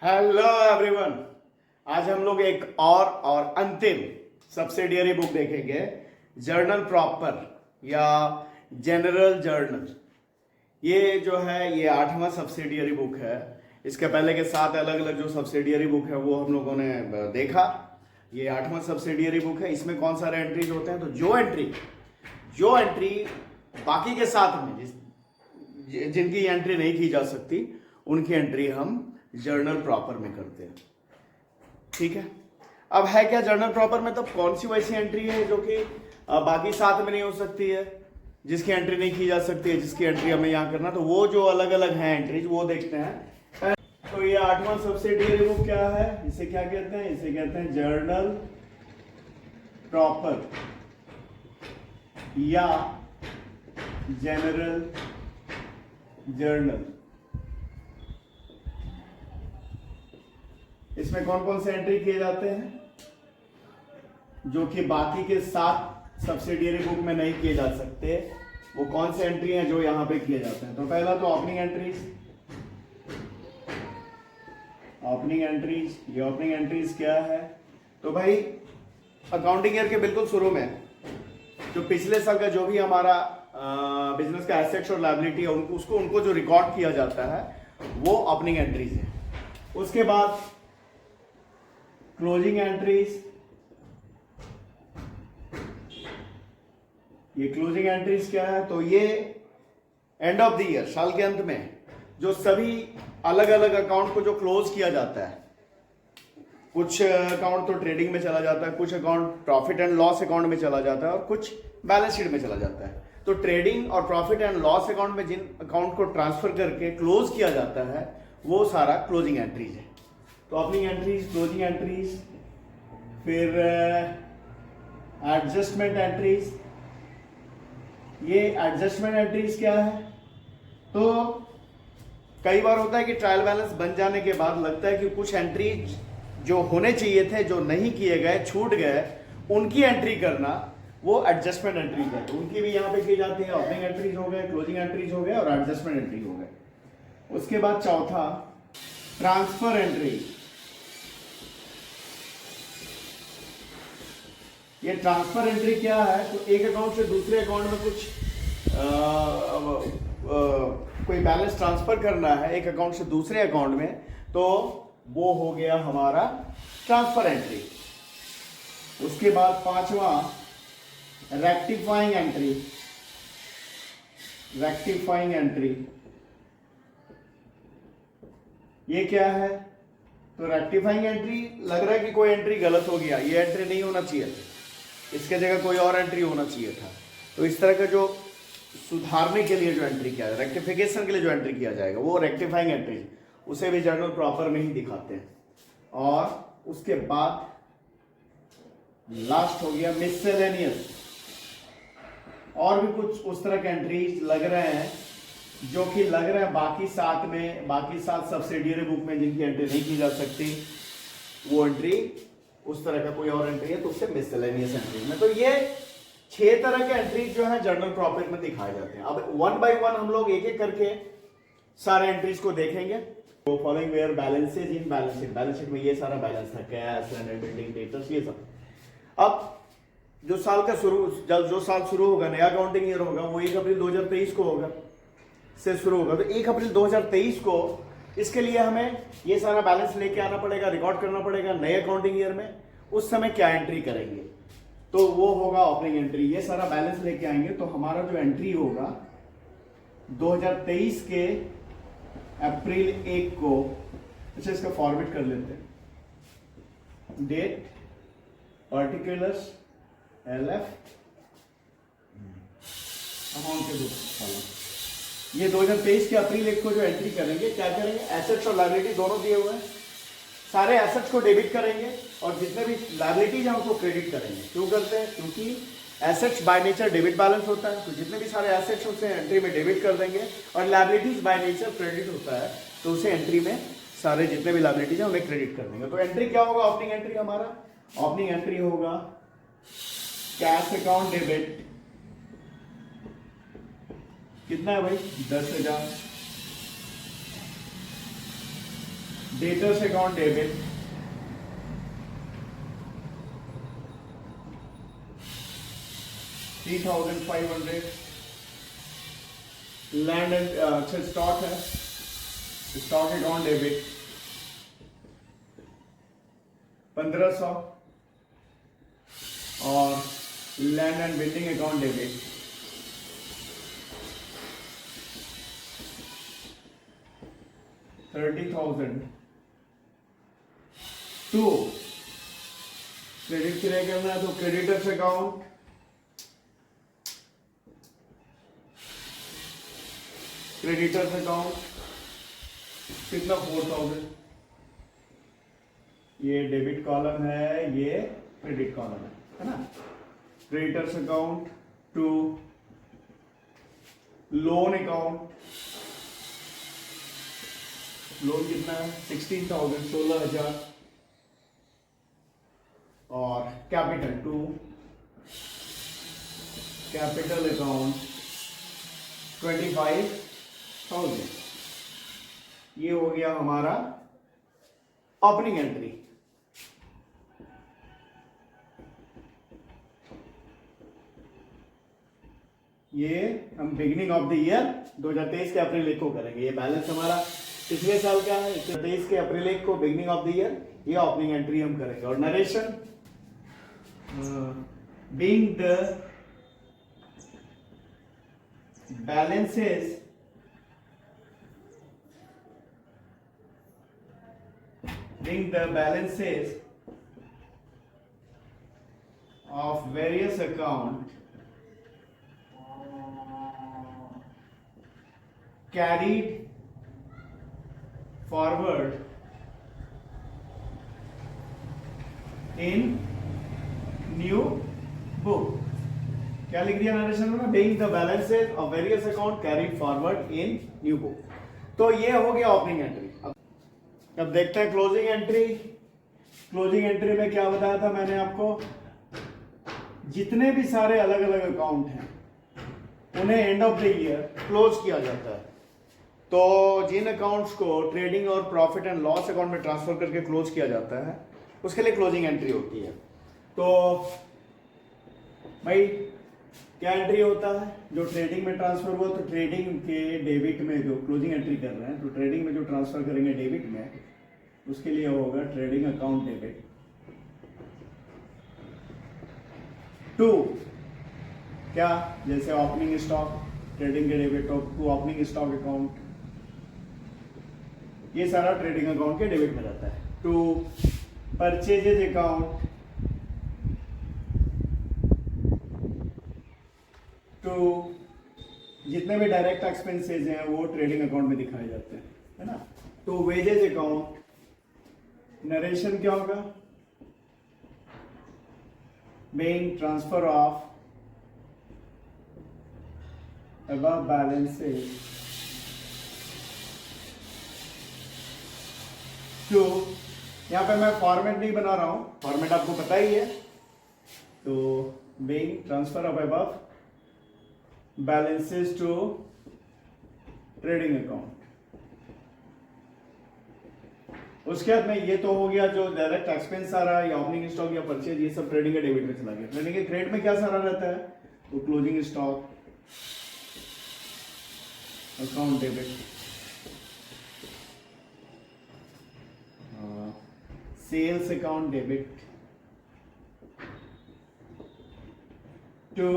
Hello everyone. आज हम लोग एक और अंतिम सब्सिडियरी बुक देखेंगे, जर्नल प्रॉपर या जनरल जर्नल। ये जो है ये 8वां सब्सिडियरी बुक है। इसके पहले के 7 अलग अलग जो सब्सिडियरी बुक है वो हम लोगों ने देखा। ये 8वां सब्सिडियरी बुक है। इसमें कौन सारे एंट्रीज होते हैं, तो जो एंट्री बाकी के साथ में जिनकी एंट्री नहीं की जा सकती उनकी एंट्री हम जर्नल प्रॉपर में करते हैं। ठीक है, अब है क्या जर्नल प्रॉपर में, तब कौन सी वैसी एंट्री है जो कि बाकी साथ में नहीं हो सकती है, जिसकी एंट्री नहीं की जा सकती है, जिसकी एंट्री हमें यहाँ करना, तो वो जो अलग अलग है एंट्रीज वो देखते हैं। तो ये 8वां सब्सिडियरी बुक क्या है, इसे क्या कहते हैं, इसे कहते हैं जर्नल प्रॉपर या जनरल जर्नल। इसमें कौन कौन से एंट्री किए जाते हैं जो कि बाकी के 7 सब्सिडियरी बुक में नहीं किए जा सकते, वो कौन से एंट्री हैं जो यहां पे किए जाते हैं। तो पहला तो ओपनिंग एंट्रीज। ये ओपनिंग एंट्रीज क्या है, तो भाई अकाउंटिंग ईयर के बिल्कुल शुरू में जो पिछले साल का जो भी हमारा बिजनेस का एसेट्स और लायबिलिटी है उनको जो रिकॉर्ड किया जाता है वो ओपनिंग एंट्रीज है। उसके बाद क्लोजिंग एंट्रीज। ये क्लोजिंग एंट्रीज क्या है, तो ये एंड ऑफ द ईयर, साल के अंत में जो सभी अलग अलग अकाउंट को जो क्लोज किया जाता है, कुछ अकाउंट तो ट्रेडिंग में चला जाता है, कुछ account profit and loss account में चला जाता है और कुछ बैलेंस शीट में चला जाता है। तो ट्रेडिंग और प्रॉफिट एंड लॉस अकाउंट में जिन अकाउंट को ट्रांसफर करके क्लोज किया जाता है वो सारा क्लोजिंग एंट्रीज है। तो ओपनिंग एंट्रीज, क्लोजिंग एंट्रीज, फिर एडजस्टमेंट एंट्रीज। ये एडजस्टमेंट एंट्रीज क्या है, तो कई बार होता है कि ट्रायल बैलेंस बन जाने के बाद लगता है कि कुछ एंट्रीज जो होने चाहिए थे, जो नहीं किए गए, छूट गए, उनकी एंट्री करना, वो एडजस्टमेंट एंट्रीज है। तो उनकी भी यहां पे की जाती है। ओपनिंग एंट्रीज हो गए, क्लोजिंग एंट्रीज हो गए और एडजस्टमेंट एंट्री हो गए। उसके बाद चौथा ट्रांसफर एंट्री। ये ट्रांसफर एंट्री क्या है, तो एक अकाउंट से दूसरे अकाउंट में कुछ कोई बैलेंस ट्रांसफर करना है एक अकाउंट से दूसरे अकाउंट में, तो वो हो गया हमारा ट्रांसफर एंट्री। उसके बाद 5वां रेक्टिफाइंग एंट्री। रेक्टिफाइंग एंट्री ये क्या है, तो रेक्टिफाइंग एंट्री लग रहा है कि कोई एंट्री गलत हो गया, ये एंट्री नहीं होना चाहिए, इसके जगह कोई और एंट्री होना चाहिए था। तो इस तरह का जो सुधारने के लिए जो एंट्री किया जाए, रेक्टिफिकेशन के लिए जो एंट्री किया जाएगा वो रेक्टिफाइंग एंट्री, उसे भी जर्नल प्रॉपर में ही दिखाते हैं। और उसके बाद लास्ट हो गया मिससेलेनियस। और भी कुछ उस तरह के एंट्रीज लग रहे हैं जो कि लग रहा है बाकी 7 सब्सिडियरी बुक में जिनकी एंट्री नहीं की जा सकती, वो एंट्री उस तरह का कोई और एंट्री है तो उससे मिससेलेनियस एंट्री में। तो ये 6 तरह के एंट्रीज जो है जर्नल प्रॉफिट में दिखाए जाते हैं। अब 1 बाय 1 हम लोग एक एक करके सारे एंट्रीज को देखेंगे। तो following were balances in balance sheet. Balance sheet में ये सारा बैलेंस था, कैश, लैंड, बिल्डिंग, डेटर्स, ये सब। अब जो साल शुरू होगा, नया अकाउंटिंग ईयर होगा, वो 1 अप्रैल 2023 को होगा से शुरू होगा। तो 1 अप्रैल 2023 को इसके लिए हमें ये सारा बैलेंस लेके आना पड़ेगा, रिकॉर्ड करना पड़ेगा नए अकाउंटिंग ईयर में। उस समय क्या एंट्री करेंगे, तो वो होगा ओपनिंग एंट्री। ये सारा बैलेंस लेके आएंगे तो हमारा जो एंट्री होगा 2023 के अप्रैल 1 को, अच्छा इसका फॉर्मेट कर लेते हैं, डेट, पर्टिकुलर्स, LF, अमाउंट के बुक। ये 2023 के अप्रैल 1 को जो एंट्री करेंगे, क्या करेंगे, एसेट्स और लायबिलिटी दोनों दिए हुए हैं, सारे एसेट्स को डेबिट करेंगे और जितने भी लायबिलिटीज हैं उनको क्रेडिट करेंगे। क्यों करते हैं, क्योंकि assets by nature debit balance होता है, तो जितने भी सारे एसेट्स उसे एंट्री में डेबिट कर देंगे, और लायबिलिटीज बाय नेचर क्रेडिट होता है तो उसे एंट्री में सारे जितने भी लायबिलिटीज हैं उन्हें क्रेडिट कर देंगे। तो एंट्री क्या होगा, ओपनिंग एंट्री हमारा, ओपनिंग एंट्री होगा कैश अकाउंट डेबिट, कितना है भाई, 10,000, debtors account debit, $3,500। Land and अच्छा स्टॉक है, स्टॉक अकाउंट डेबिट 1500 और land and building account debit 30,000। To credit clear करना है तो क्रेडिटर्स अकाउंट कितना 4,000। ये डेबिट कॉलम है, ये क्रेडिट कॉलम है ना। Creditors account to loan account, loan कितना है 16,000, 16,000। और कैपिटल टू कैपिटल अकाउंट 25,000। ये हो गया हमारा ओपनिंग एंट्री। ये हम बिगिनिंग ऑफ द ईयर 2023 के अप्रैल 1 को करेंगे। ये बैलेंस हमारा पिछले साल का है, 2023 के अप्रैल 1 को बिगिनिंग ऑफ द ईयर ये ओपनिंग एंट्री हम करेंगे। और narration being the balances of various account carried forward in new book। क्या लिख दिया नरेशन में? Being the balances of various account carried forward in new book. तो ये हो गया ओपनिंग एंट्री। अब देखते हैं क्लोजिंग एंट्री। क्लोजिंग एंट्री में क्या बताया था मैंने आपको, जितने भी सारे अलग अलग अकाउंट हैं उन्हें end of the year close किया जाता है। तो जिन अकाउंट्स को ट्रेडिंग और प्रॉफिट एंड लॉस अकाउंट में ट्रांसफर करके क्लोज किया जाता है उसके लिए क्लोजिंग एंट्री होती है। तो भाई क्या एंट्री होता है, जो ट्रेडिंग में ट्रांसफर हुआ तो ट्रेडिंग के डेबिट में जो क्लोजिंग एंट्री कर रहे हैं तो ट्रेडिंग में जो ट्रांसफर करेंगे डेबिट में उसके लिए होगा ट्रेडिंग अकाउंट डेबिट। टू क्या, जैसे ओपनिंग स्टॉक ट्रेडिंग के debit to opening stock account, ये सारा ट्रेडिंग अकाउंट के डेबिट में रहता है। टू परचेजेज अकाउंट, तो जितने भी डायरेक्ट एक्सपेंसेस हैं वो ट्रेडिंग अकाउंट में दिखाए जाते हैं, है ना। तो वेजेज अकाउंट, नरेशन क्या होगा, being transfer of above balances to, यहां पे मैं फॉर्मेट नहीं बना रहा हूं, फॉर्मेट आपको पता ही है। तो being transfer of above balances to trading account. उसके बाद में ये तो हो गया जो डायरेक्ट एक्सपेंस आ रहा है या ओपनिंग स्टॉक या परचेज, ये सब ट्रेडिंग के डेबिट में चला गया। ट्रेडिंग के क्रेडिट में क्या सारा रहता है, तो closing stock account debit, sales account debit to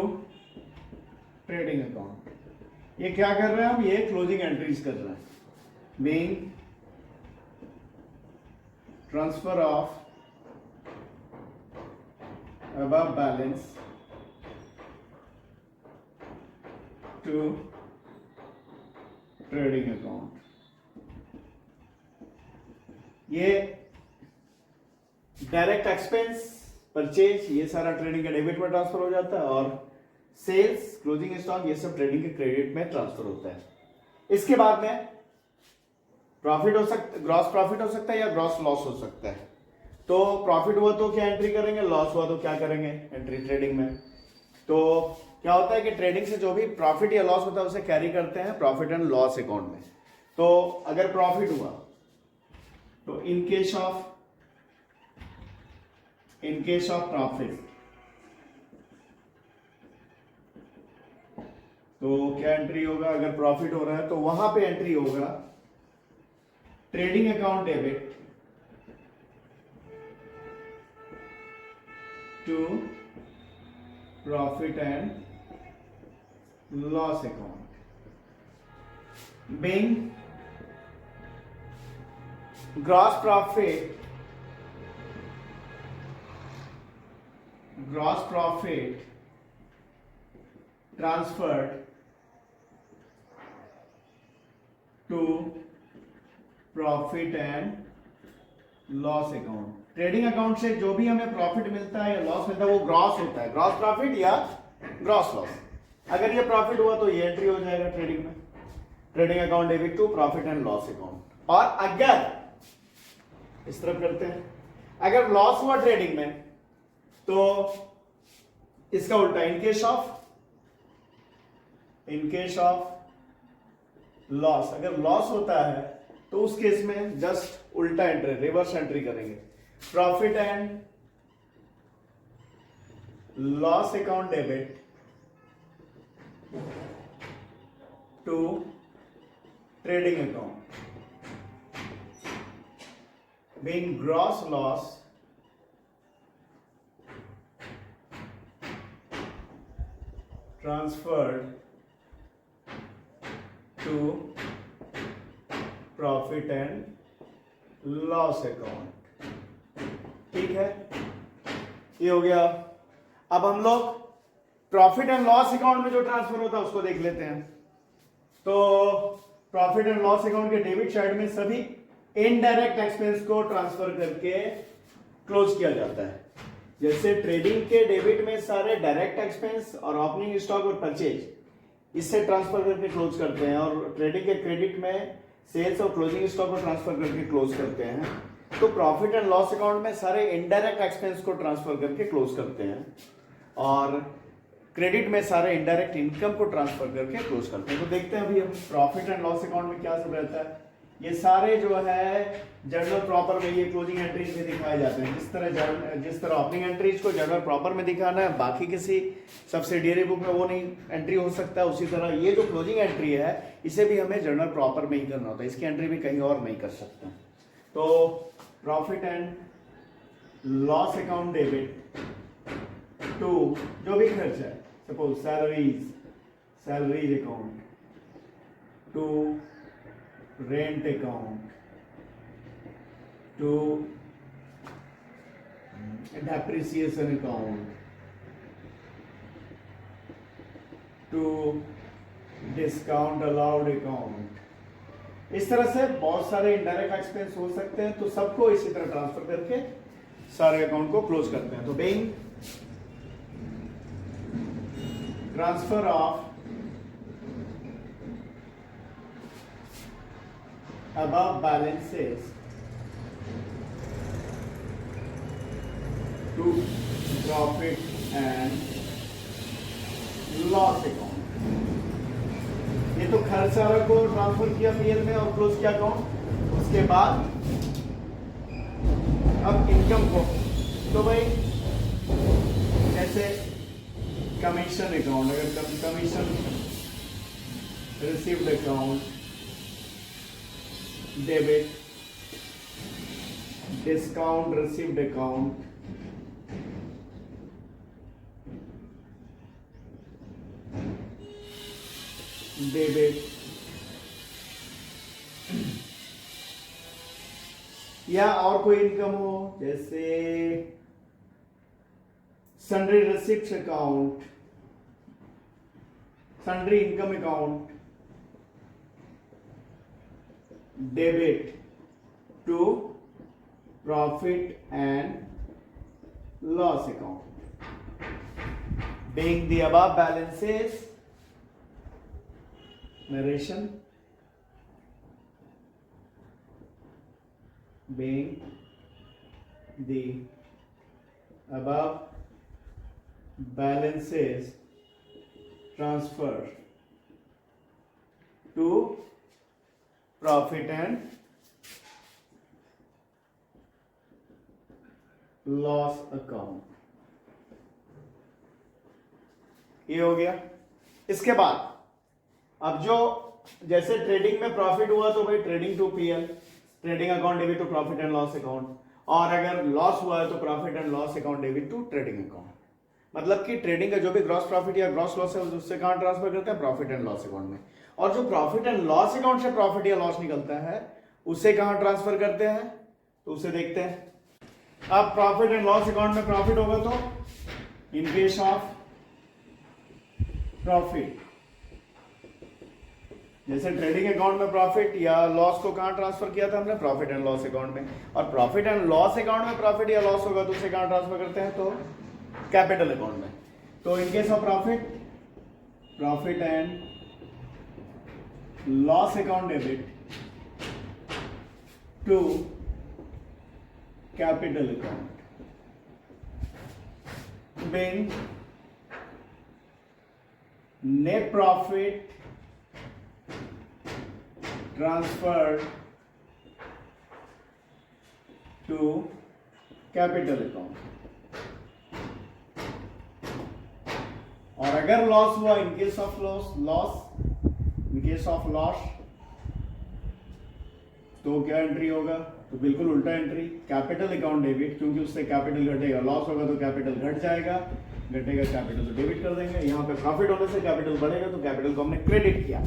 trading account. ये क्या कर रहे हैं हम, ये क्लोजिंग एंट्रीज कर रहे हैं। Being transfer of above balance to trading account. ये डायरेक्ट एक्सपेंस परचेज ये सारा ट्रेडिंग के डेबिट में ट्रांसफर हो जाता है और सेल्स क्लोजिंग स्टॉक ये सब ट्रेडिंग के क्रेडिट में ट्रांसफर होता है। इसके बाद में प्रॉफिट हो सकता, ग्रॉस प्रॉफिट हो सकता है या ग्रॉस लॉस हो सकता है। तो प्रॉफिट हुआ तो क्या एंट्री करेंगे, लॉस हुआ तो क्या करेंगे, एंट्री ट्रेडिंग में। तो क्या होता है कि ट्रेडिंग से जो भी प्रॉफिट या लॉस होता है उसे कैरी करते हैं प्रॉफिट एंड लॉस अकाउंट में। तो अगर प्रॉफिट हुआ तो इन केस ऑफ प्रॉफिट, तो क्या एंट्री होगा? अगर प्रॉफिट हो रहा है तो वहां पे एंट्री होगा trading account debit to profit and loss account, being gross profit transferred to profit and loss account. Trading account से जो भी हमें प्रॉफिट मिलता है या लॉस मिलता है वो ग्रॉस होता है, ग्रॉस प्रॉफिट या ग्रॉस लॉस। अगर ये प्रॉफिट हुआ तो ये एंट्री हो जाएगा ट्रेडिंग में, trading account debit to profit and loss account. और अगर इस तरफ करते हैं, अगर लॉस हुआ ट्रेडिंग में तो इसका उल्टा, इन केस ऑफ लॉस, अगर लॉस होता है तो उस केस में जस्ट उल्टा एंट्री, रिवर्स एंट्री करेंगे, profit and loss account debit to trading account, being gross loss transferred to profit and loss account. ठीक है, ये हो गया। अब हम लोग प्रॉफिट एंड लॉस अकाउंट में जो ट्रांसफर होता है उसको देख लेते हैं। तो प्रॉफिट एंड लॉस अकाउंट के डेबिट साइड में सभी इनडायरेक्ट एक्सपेंस को ट्रांसफर करके क्लोज किया जाता है। जैसे ट्रेडिंग के डेबिट में सारे डायरेक्ट एक्सपेंस और ओपनिंग स्टॉक और परचेज इससे ट्रांसफर करके क्लोज करते हैं, और ट्रेडिंग के क्रेडिट में सेल्स और क्लोजिंग स्टॉक को ट्रांसफर करके क्लोज करते हैं। तो प्रॉफिट एंड लॉस अकाउंट में सारे इनडायरेक्ट एक्सपेंस को ट्रांसफर करके क्लोज करते हैं, और क्रेडिट में सारे इनडायरेक्ट इनकम को ट्रांसफर करके क्लोज करते हैं। तो देखते हैं अभी हम प्रॉफिट एंड लॉस अकाउंट में क्या सब रहता है। ये सारे जो है जर्नल प्रॉपर में ये क्लोजिंग एंट्रीज में दिखाए जाते हैं। जिस तरह ओपनिंग एंट्रीज को जर्नल प्रॉपर में दिखाना है, बाकी किसी सब्सिडियरी बुक में वो नहीं एंट्री हो सकता, उसी तरह ये जो क्लोजिंग एंट्री है इसे भी हमें जर्नल प्रॉपर में ही करना होता है, इसकी एंट्री भी कहीं और नहीं कर सकते। तो profit and loss account debit to जो भी खर्च है, suppose salaries account to rent account to depreciation account to discount allowed account, इस तरह से बहुत सारे इनडायरेक्ट एक्सपेंस हो सकते हैं। तो सबको इसी तरह ट्रांसफर करके सारे अकाउंट को क्लोज करते हैं। तो being transfer of above balances to profit and loss account, ये तो खर्च सारा को ट्रांसफर किया पीएल में और क्लोज किया अकाउंट। उसके बाद अब इनकम को, तो भाई जैसे कमीशन अकाउंट, अगर commission received account debit, discount received account, debit, या और कोई इनकम हो जैसे sundry receipt account, sundry income account, debit to profit and loss account, being the above balances, narration, being the above balances transfer to profit and loss account, ये हो गया। इसके बाद अब जो जैसे ट्रेडिंग में प्रॉफिट हुआ तो भाई trading to PL, trading account debit to profit and loss account, और अगर लॉस हुआ है तो profit and loss account debit to trading account. मतलब कि ट्रेडिंग का जो भी ग्रॉस प्रॉफिट या ग्रॉस लॉस है उससे कहां ट्रांसफर करते हैं, प्रॉफिट एंड लॉस अकाउंट में। और जो प्रॉफिट एंड लॉस अकाउंट से प्रॉफिट या लॉस निकलता है उसे कहां ट्रांसफर करते हैं, तो उसे देखते हैं। अब प्रॉफिट एंड लॉस अकाउंट में प्रॉफिट होगा तो इन केस ऑफ प्रॉफिट, जैसे ट्रेडिंग अकाउंट में प्रॉफिट या लॉस को कहां ट्रांसफर किया था हमने, प्रॉफिट एंड लॉस अकाउंट में। और प्रॉफिट एंड लॉस अकाउंट में प्रॉफिट या लॉस होगा तो उसे कहां ट्रांसफर करते हैं, तो कैपिटल अकाउंट में। तो in case of profit, profit and loss account debit to capital account, being net profit transferred to capital account. और अगर लॉस हुआ, in case of in case of loss, तो क्या एंट्री होगा, तो बिल्कुल उल्टा एंट्री, कैपिटल अकाउंट डेबिट, क्योंकि उससे कैपिटल घटेगा, लॉस होगा तो कैपिटल घट जाएगा, घटेगा कैपिटल तो डेबिट कर देंगे। यहाँ पे प्रॉफिट होने से कैपिटल बढ़ेगा तो कैपिटल को हमने क्रेडिट किया,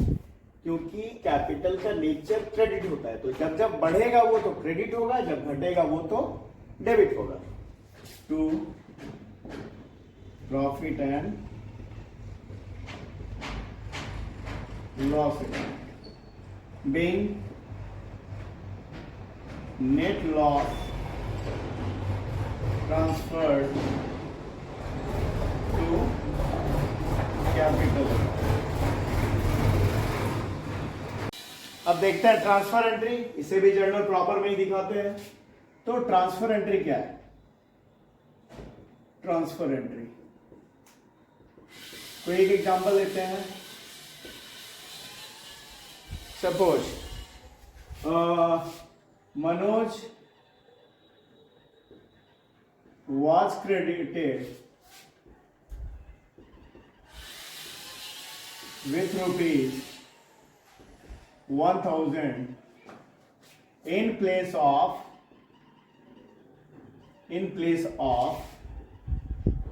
क्योंकि कैपिटल का नेचर क्रेडिट होता है। तो जब जब बढ़ेगा वो तो क्रेडिट होगा, जब घटेगा वो तो डेबिट होगा। To profit and loss account, being net loss transferred to capital. अब देखते हैं ट्रांसफर एंट्री, इसे भी जर्नल प्रॉपर में ही दिखाते हैं। तो ट्रांसफर एंट्री क्या है, ट्रांसफर एंट्री कोई एक एग्जांपल लेते हैं। Suppose Manoj was credited with rupees 1000 in place of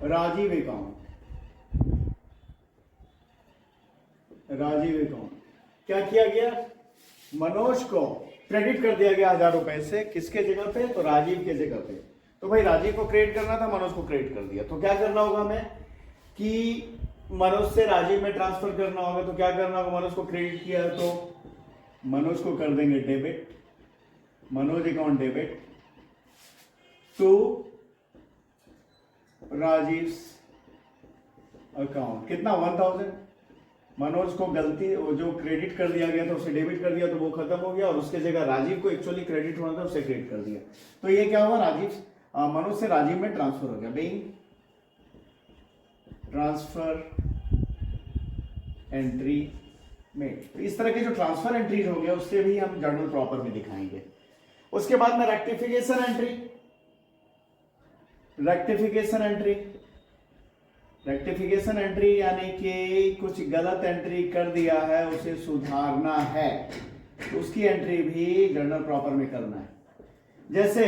Rajiv account। क्या किया गया, मनोज को क्रेडिट कर दिया गया 1000 रुपए से, किसके जगह पे, तो राजीव के जगह पे। तो भाई राजीव को क्रेडिट करना था, मनोज को क्रेडिट कर दिया, तो क्या करना होगा हमें कि मनोज से राजीव में ट्रांसफर करना होगा। तो क्या करना होगा, मनोज को क्रेडिट किया है तो मनोज को कर देंगे debit, Manoj account debit to Rajiv account. कितना, 1000। मनोज को गलती, वो जो क्रेडिट कर दिया गया था उसे डेबिट कर दिया, तो वो खत्म हो गया, और उसके जगह राजीव को एक्चुअली क्रेडिट होना था, उसे क्रेडिट कर दिया। तो ये क्या हुआ, मनोज से राजीव में ट्रांसफर हो गया, बीइंग ट्रांसफर एंट्री मेड। तो इस तरह के जो ट्रांसफर एंट्रीज हो गया उससे भी हम जर्नल प्रॉपर में दिखाएंगे। उसके बाद में रेक्टिफिकेशन एंट्री यानी कि कुछ गलत एंट्री कर दिया है, उसे सुधारना है, तो उसकी एंट्री भी जर्नल प्रॉपर में करना है। जैसे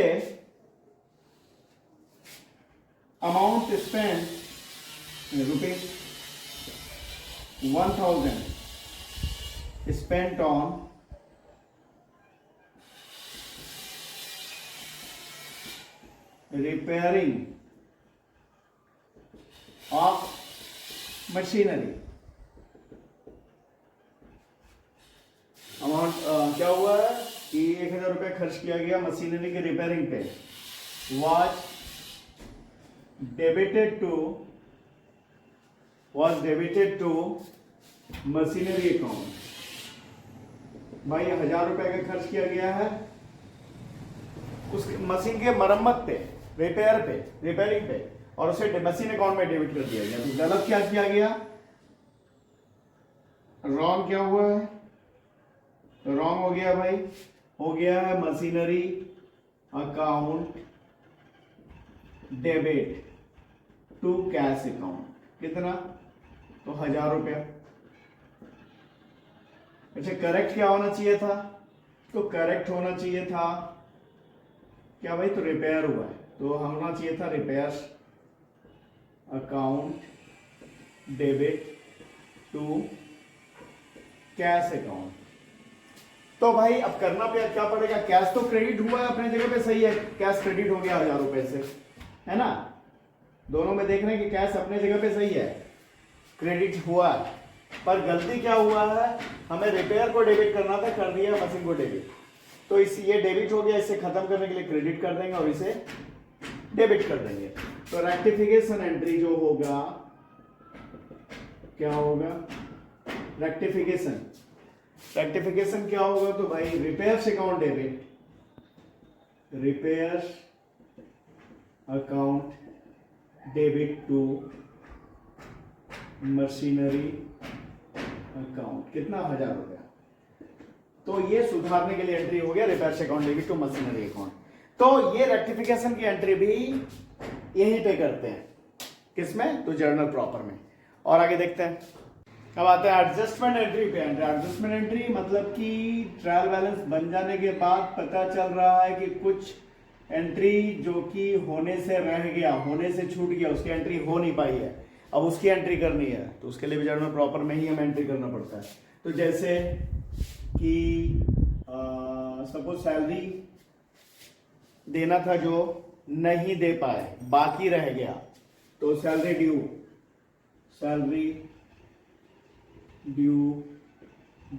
amount spend ₹1000 spent on repairing of machinery। Amount क्या हुआ है कि 1000 रुपए खर्च किया गया मशीनरी के रिपेयरिंग पे, was debited to machinery account. भाई 1000 रुपए का खर्च किया गया है उस मशीन के मरम्मत पे, रिपेयरिंग पे, और उसे मशीन अकाउंट में डेबिट कर दिया गया। तो गलत क्या किया गया, रॉन्ग क्या हुआ है, रॉन्ग हो गया भाई, हो गया है machinery account debit to cash account, कितना? तो 1000 रुपया। अच्छा, करेक्ट क्या होना चाहिए था? तो करेक्ट होना चाहिए था क्या भाई? तो रिपेयर हुआ है, तो होना चाहिए था repair account debit to cash account. तो भाई अब करना क्या पड़ेगा? कैश तो क्रेडिट हुआ है, अपने जगह पे सही है, कैश क्रेडिट हो गया 1000 रुपए से, है ना? दोनों में देख रहे हैं कि कैश अपने जगह पे सही है, क्रेडिट हुआ है, पर गलती क्या हुआ है, हमें रिपेयर को डेबिट करना था, कर दिया मशीन को डेबिट। तो इस ये डेबिट हो गया, इसे खत्म करने के लिए क्रेडिट कर देंगे और इसे डेबिट कर देंगे। तो रेक्टिफिकेशन एंट्री जो होगा, क्या होगा? रेक्टिफिकेशन क्या होगा? तो भाई repairs account debit, repair account debit to machinery account, कितना? 1000 रुपया। तो ये सुधारने के लिए एंट्री हो गया repairs account debit to machinery account. तो ये रेक्टिफिकेशन की एंट्री भी यहीं पे करते हैं, किसमें? तो जर्नल प्रॉपर में। और आगे देखते हैं। अब आते हैं एडजस्टमेंट एंट्री पे। एडजस्टमेंट एंट्री मतलब कि ट्रायल बैलेंस बन जाने के बाद पता चल रहा है कि कुछ एंट्री जो कि होने से रह गया, होने से छूट गया, उसकी एंट्री हो नहीं पाई है, अब उसकी एंट्री करनी है, तो उसके लिए भी जर्नल प्रॉपर में ही हमें एंट्री करना पड़ता है। तो जैसे कि सपोज सैलरी देना था जो नहीं दे पाए, बाकी रह गया, तो salary due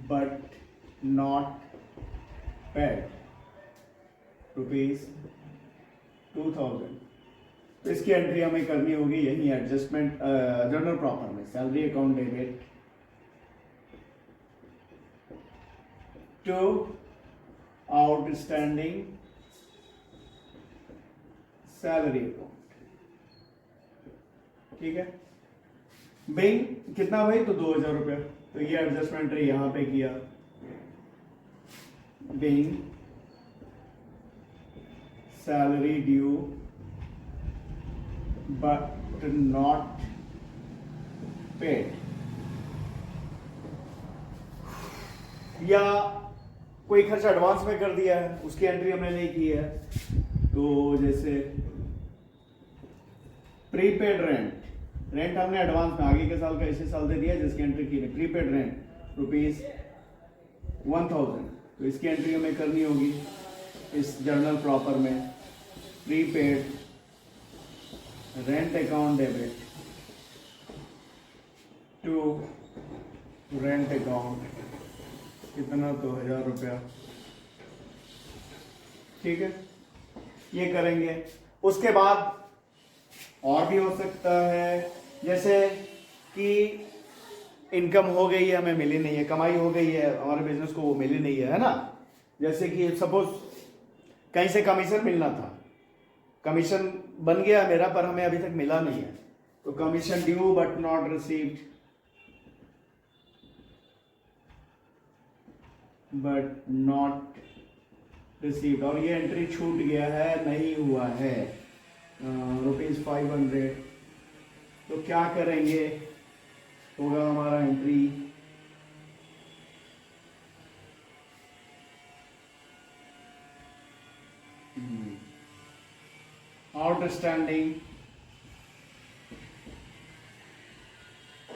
but not paid ₹2000, तो इसकी एंट्री हमें करनी होगी यही एडजस्टमेंट जर्नल प्रॉपर में। Salary account debit to outstanding salary account, ठीक है। बिंग कितना भाई? तो 2000 रुपया। तो ये एडजस्टमेंट यहां पे किया, being salary due but not paid, या कोई खर्च एडवांस में कर दिया है, उसकी एंट्री हमने नहीं की है। तो जैसे प्रीपेड रेंट हमने एडवांस में आगे के साल का इसी साल दे दिया, जिसकी एंट्री की नहीं। प्रीपेड रेंट ₹1000, तो इसकी एंट्री हमें करनी होगी इस जर्नल प्रॉपर में। Prepaid rent account debit to rent account, कितना? तो 1000 रुपया, ठीक है, ये करेंगे। उसके बाद और भी हो सकता है, जैसे कि इनकम हो गई है, हमें मिली नहीं है, कमाई हो गई है हमारे बिजनेस को, वो मिली नहीं है ना। जैसे कि सपोज कहीं से कमीशन मिलना था, कमीशन बन गया मेरा, पर हमें अभी तक मिला नहीं है, तो commission due but not received, और ये एंट्री छूट गया है, नहीं हुआ है, ₹500। तो क्या करेंगे? होगा हमारा entry outstanding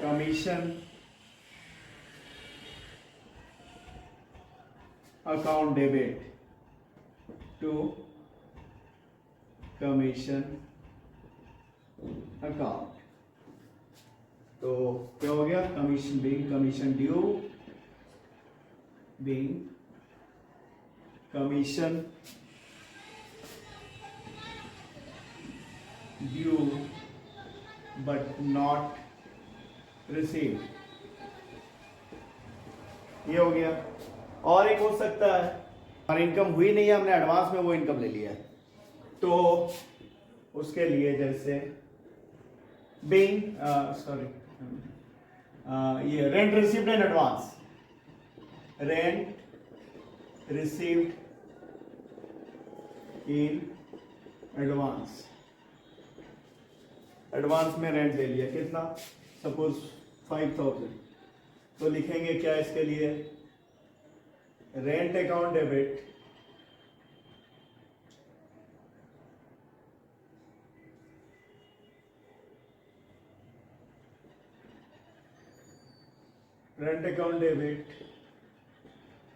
commission account debit to commission account. तो क्या हो गया? Commission commission due, commission due but not received, ये हो गया। और एक हो सकता है और इनकम हुई नहीं है, हमने एडवांस में वो इनकम ले लिया है, तो उसके लिए जैसे ये rent received in advance, rent received in advance, advance में रेंट ले लिया, कितना, सपोज 5000, तो लिखेंगे क्या इसके लिए, rent account debit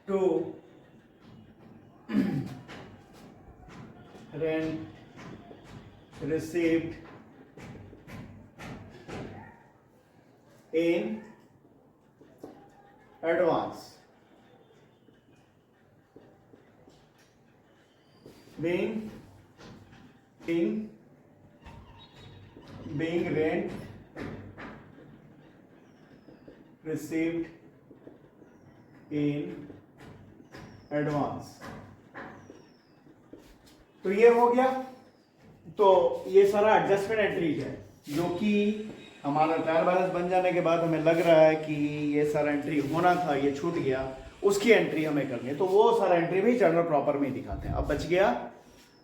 to rent received in advance, being rent received in advance। तो ये हो गया। तो ये सारा एडजस्टमेंट एंट्रीज है जो कि हमारा ट्रायल बैलेंस बन जाने के बाद हमें लग रहा है कि ये सारा एंट्री होना था, ये छूट गया, उसकी एंट्री हमें करनी है, तो वो सारा एंट्री भी जर्नल प्रॉपर में ही दिखाते हैं। अब बच गया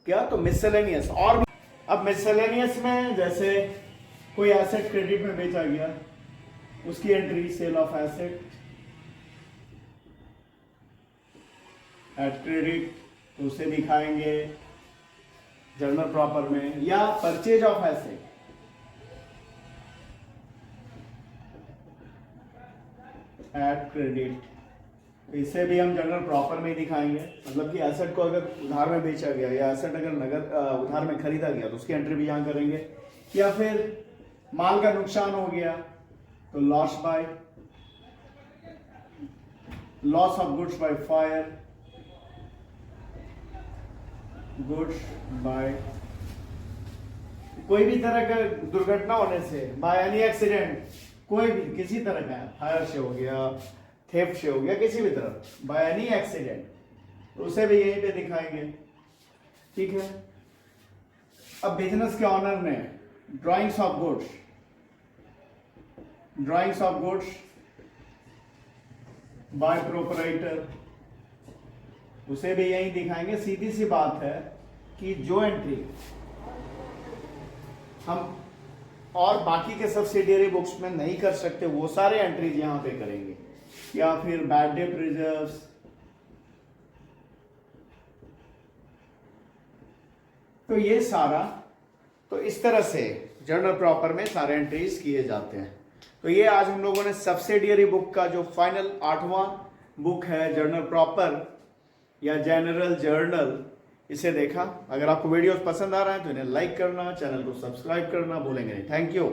क्या, तो मिसलेनियस। और अब मिसलेनियस में जैसे कोई एसेट क्रेडिट में बेचा गया, उसकी entry cell of asset eight credit, तो उसे दिखाएंगे जर्नल प्रॉपर में। या purchase of asset eight credit, इसे भी हम जर्नल प्रॉपर में ही दिखाएंगे। मतलब कि एसेट को अगर उधार में बेचा गया या एसेट अगर नगद उधार में खरीदा गया तो उसकी एंट्री भी यहां करेंगे। या फिर माल का नुकसान हो गया तो loss of goods by fire, goods by, कोई भी तरह का दुर्घटना होने से, बाय एनी एक्सीडेंट, कोई भी किसी तरह का, फायर से हो गया, थेफ्ट से हो गया, किसी भी तरह, बाय एनी एक्सीडेंट, तो उसे भी यहीं पे दिखाएंगे। ठीक है। अब बिजनेस के ऑनर ने drawings of goods by proprietor, उसे भी यही दिखाएंगे। सीधी सी बात है कि जो एंट्री हम और बाकी के सब्सिडियरी बुक्स में नहीं कर सकते वो सारे एंट्रीज यहां पे करेंगे। या फिर बैड डेट रिजर्व्स, तो ये सारा, तो इस तरह से जर्नल प्रॉपर में सारे एंट्रीज किए जाते हैं। तो ये आज हम लोगों ने सब्सिडियरी बुक का जो फाइनल 8वां बुक है जर्नल प्रॉपर या जनरल जर्नल, इसे देखा। अगर आपको वीडियोस पसंद आ रहा है तो इन्हें लाइक करना, चैनल को सब्सक्राइब करना भूलेंगे नहीं। Thank you.